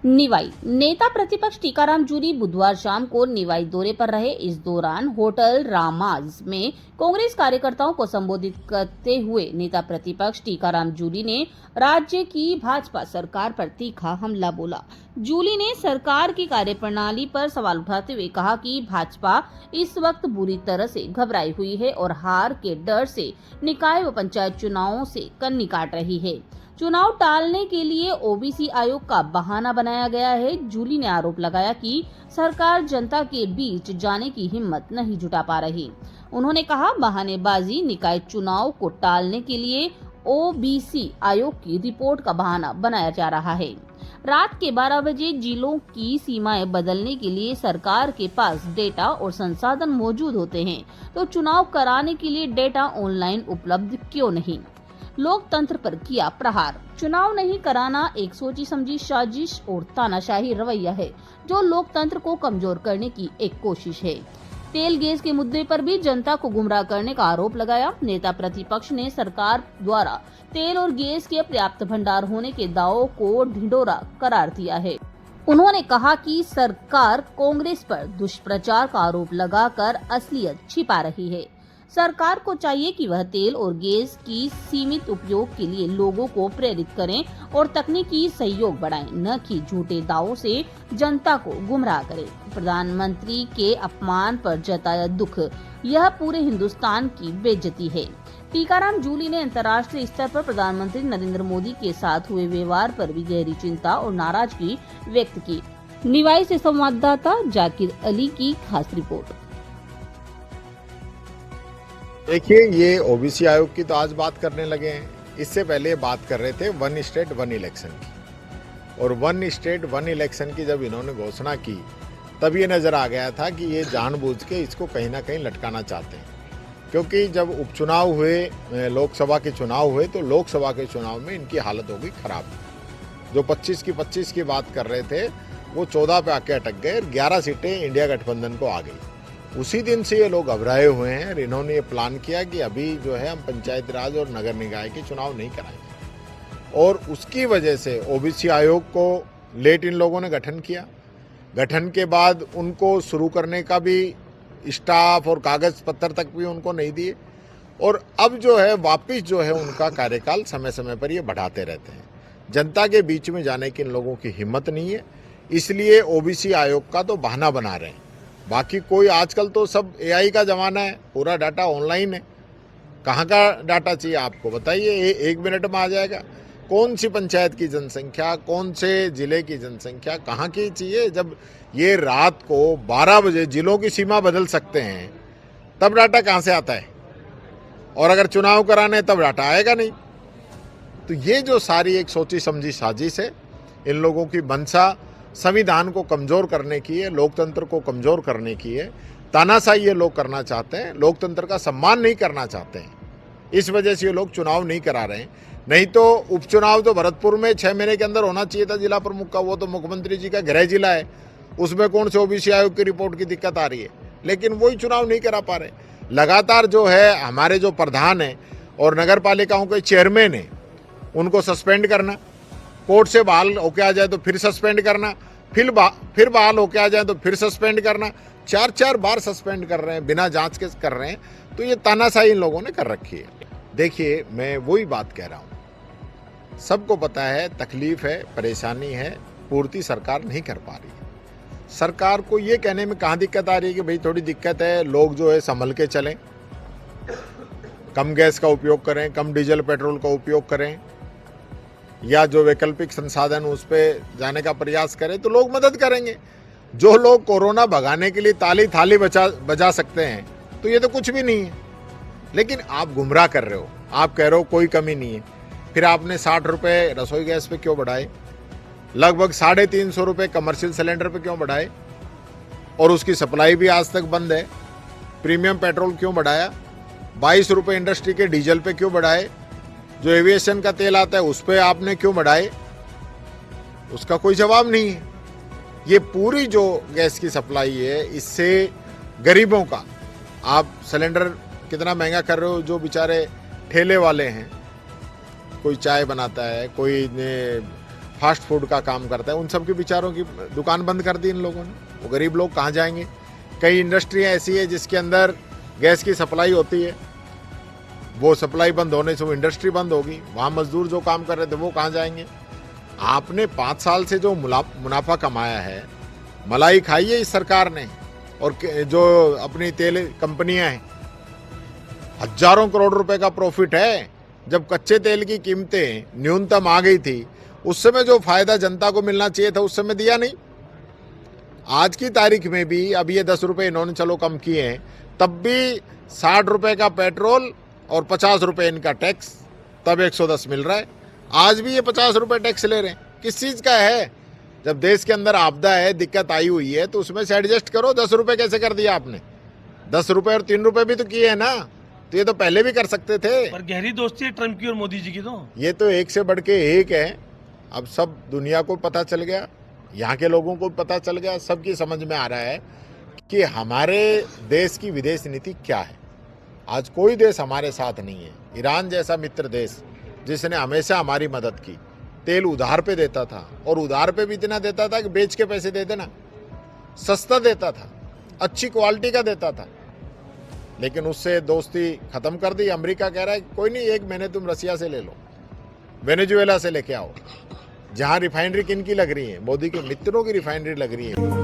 निवाई नेता प्रतिपक्ष टीकाराम जूली बुधवार शाम को निवाई दौरे पर रहे। इस दौरान होटल रामाज में कांग्रेस कार्यकर्ताओं को संबोधित करते हुए नेता प्रतिपक्ष टीकाराम जूली ने राज्य की भाजपा सरकार पर तीखा हमला बोला। जूली ने सरकार की कार्यप्रणाली पर सवाल उठाते हुए कहा कि भाजपा इस वक्त बुरी तरह से घबराई हुई है और हार के डर से निकाय व पंचायत चुनावों से कन्नी काट रही है। चुनाव टालने के लिए ओबीसी आयोग का बहाना बनाया गया है। जूली ने आरोप लगाया कि सरकार जनता के बीच जाने की हिम्मत नहीं जुटा पा रही। उन्होंने कहा, बहानेबाजी निकाय चुनाव को टालने के लिए ओबीसी आयोग की रिपोर्ट का बहाना बनाया जा रहा है। रात के 12 बजे जिलों की सीमाएं बदलने के लिए सरकार के पास डेटा और संसाधन मौजूद होते हैं, तो चुनाव कराने के लिए डेटा ऑनलाइन उपलब्ध क्यों नहीं? लोकतंत्र पर किया प्रहार। चुनाव नहीं कराना एक सोची समझी साजिश और तानाशाही रवैया है, जो लोकतंत्र को कमजोर करने की एक कोशिश है। तेल गैस के मुद्दे पर भी जनता को गुमराह करने का आरोप लगाया। नेता प्रतिपक्ष ने सरकार द्वारा तेल और गैस के पर्याप्त भंडार होने के दावों को ढिंढोरा करार दिया है। उन्होंने कहा कि सरकार कांग्रेस पर दुष्प्रचार का आरोप लगाकर असलियत छिपा रही है। सरकार को चाहिए कि वह तेल और गैस की सीमित उपयोग के लिए लोगों को प्रेरित करें और तकनीकी सहयोग बढ़ाएं, न कि झूठे दावों से जनता को गुमराह करें। प्रधानमंत्री के अपमान पर जताया दुख, यह पूरे हिंदुस्तान की बेइज्जती है। टीकाराम जूली ने अंतर्राष्ट्रीय स्तर पर प्रधानमंत्री नरेंद्र मोदी के साथ हुए व्यवहार पर भी गहरी चिंता और नाराजगी व्यक्त की। निवाई से संवाददाता जाकिर अली की खास रिपोर्ट। देखिए, ये ओबीसी आयोग की तो आज बात करने लगे हैं। इससे पहले बात कर रहे थे वन स्टेट वन इलेक्शन की, और वन स्टेट वन इलेक्शन की जब इन्होंने घोषणा की तब ये नजर आ गया था कि ये जानबूझ के इसको कहीं ना कहीं लटकाना चाहते हैं। क्योंकि जब उपचुनाव हुए, लोकसभा के चुनाव हुए, तो लोकसभा के चुनाव में इनकी हालत हो गई खराब। जो 25 की बात कर रहे थे वो 14 पे आके अटक गए, 11 सीटें इंडिया गठबंधन को आ गई। उसी दिन से ये लोग घबराए हुए हैं और इन्होंने ये प्लान किया कि अभी जो है हम पंचायत राज और नगर निकाय के चुनाव नहीं कराएंगे, और उसकी वजह से ओबीसी आयोग को लेट इन लोगों ने गठन किया। गठन के बाद उनको शुरू करने का भी स्टाफ और कागज पत्र तक भी उनको नहीं दिए, और अब जो है वापिस जो है उनका कार्यकाल समय समय पर ये बढ़ाते रहते हैं। जनता के बीच में जाने की इन लोगों की हिम्मत नहीं है, इसलिए ओबीसी आयोग का तो बहाना बना रहे हैं। बाकी कोई, आजकल तो सब एआई का ज़माना है, पूरा डाटा ऑनलाइन है। कहाँ का डाटा चाहिए आपको बताइए, 1 मिनट में आ जाएगा। कौन सी पंचायत की जनसंख्या, कौन से जिले की जनसंख्या कहाँ की चाहिए? जब ये रात को 12 बजे जिलों की सीमा बदल सकते हैं, तब डाटा कहाँ से आता है? और अगर चुनाव कराने तब डाटा आएगा नहीं। तो ये जो सारी एक सोची समझी साजिश है, इन लोगों की मंशा संविधान को कमजोर करने की है, लोकतंत्र को कमजोर करने की है। तानाशाही ये लोग करना चाहते हैं, लोकतंत्र का सम्मान नहीं करना चाहते हैं। इस वजह से ये लोग चुनाव नहीं करा रहे हैं। नहीं तो उपचुनाव तो भरतपुर में 6 महीने के अंदर होना चाहिए था जिला प्रमुख का, वो तो मुख्यमंत्री जी का गृह जिला है, उसमें कौन से ओबीसी आयोग की रिपोर्ट की दिक्कत आ रही है? लेकिन वही चुनाव नहीं करा पा रहे। लगातार जो है हमारे जो प्रधान है और नगर पालिकाओं के चेयरमैन है, उनको सस्पेंड करना, कोर्ट से बहाल होके आ जाए तो फिर सस्पेंड करना, फिर बहाल होके आ जाए तो फिर सस्पेंड करना, 4 बार सस्पेंड कर रहे हैं, बिना जांच के कर रहे हैं। तो ये तानाशाही इन लोगों ने कर रखी है। देखिए, मैं वही बात कह रहा हूँ, सबको पता है तकलीफ है, परेशानी है, पूर्ति सरकार नहीं कर पा रही है। सरकार को ये कहने में कहाँ दिक्कत आ रही है कि भाई थोड़ी दिक्कत है, लोग जो है संभल के चलें, कम गैस का उपयोग करें, कम डीजल पेट्रोल का उपयोग करें, या जो वैकल्पिक संसाधन उस पर जाने का प्रयास करें, तो लोग मदद करेंगे। जो लोग कोरोना भगाने के लिए ताली थाली बजा सकते हैं, तो ये तो कुछ भी नहीं है। लेकिन आप गुमराह कर रहे हो, आप कह रहे हो कोई कमी नहीं है। फिर आपने 60 रुपये रसोई गैस पे क्यों बढ़ाए? लगभग 350 रुपये कमर्शियल सिलेंडर पे क्यों बढ़ाए? और उसकी सप्लाई भी आज तक बंद है। प्रीमियम पेट्रोल क्यों बढ़ाया? 22 रुपये इंडस्ट्री के डीजल पे क्यों बढ़ाए? जो एविएशन का तेल आता है उस पर आपने क्यों बढ़ाए? उसका कोई जवाब नहीं है। ये पूरी जो गैस की सप्लाई है, इससे गरीबों का, आप सिलेंडर कितना महंगा कर रहे हो। जो बेचारे ठेले वाले हैं, कोई चाय बनाता है, कोई फास्ट फूड का काम करता है, उन सब के बेचारों की दुकान बंद कर दी इन लोगों ने। वो गरीब लोग कहाँ जाएंगे? कई इंडस्ट्रियाँ ऐसी है जिसके अंदर गैस की सप्लाई होती है, वो सप्लाई बंद होने से वो इंडस्ट्री बंद होगी, वहाँ मजदूर जो काम कर रहे थे वो कहाँ जाएंगे? आपने 5 साल से जो मुनाफा कमाया है, मलाई खाई है इस सरकार ने, और जो अपनी तेल कंपनियां हैं, हजारों करोड़ रुपए का प्रॉफिट है। जब कच्चे तेल की कीमतें न्यूनतम आ गई थी, उस समय जो फायदा जनता को मिलना चाहिए था उस समय दिया नहीं। आज की तारीख में भी अब ये 10 रुपए इन्होंने चलो कम किए हैं, तब भी 60 रुपए का पेट्रोल और 50 रुपए इनका टैक्स, तब 110 मिल रहा है। आज भी ये 50 रुपए टैक्स ले रहे हैं। किस चीज का है? जब देश के अंदर आपदा है, दिक्कत आई हुई है, तो उसमें से एडजस्ट करो। 10 रुपए कैसे कर दिया आपने? 10 रुपए और 3 रुपए भी तो किए हैं ना, तो ये तो पहले भी कर सकते थे। पर गहरी दोस्ती है ट्रम्प की और मोदी जी की। तो ये तो एक से बढ़ के एक है। अब सब दुनिया को पता चल गया, यहाँ के लोगों को पता चल गया, सबकी समझ में आ रहा है कि हमारे देश की विदेश नीति क्या है। आज कोई देश हमारे साथ नहीं है। ईरान जैसा मित्र देश जिसने हमेशा हमारी मदद की, तेल उधार पे देता था, और उधार पे भी इतना देता था कि बेच के पैसे दे देना, सस्ता देता था, अच्छी क्वालिटी का देता था, लेकिन उससे दोस्ती खत्म कर दी। अमेरिका कह रहा है कोई नहीं, 1 महीने तुम रसिया से ले लो, वेनेजुएला से लेके आओ। जहां रिफाइनरी किन की लग रही है? मोदी के मित्रों की रिफाइनरी लग रही है।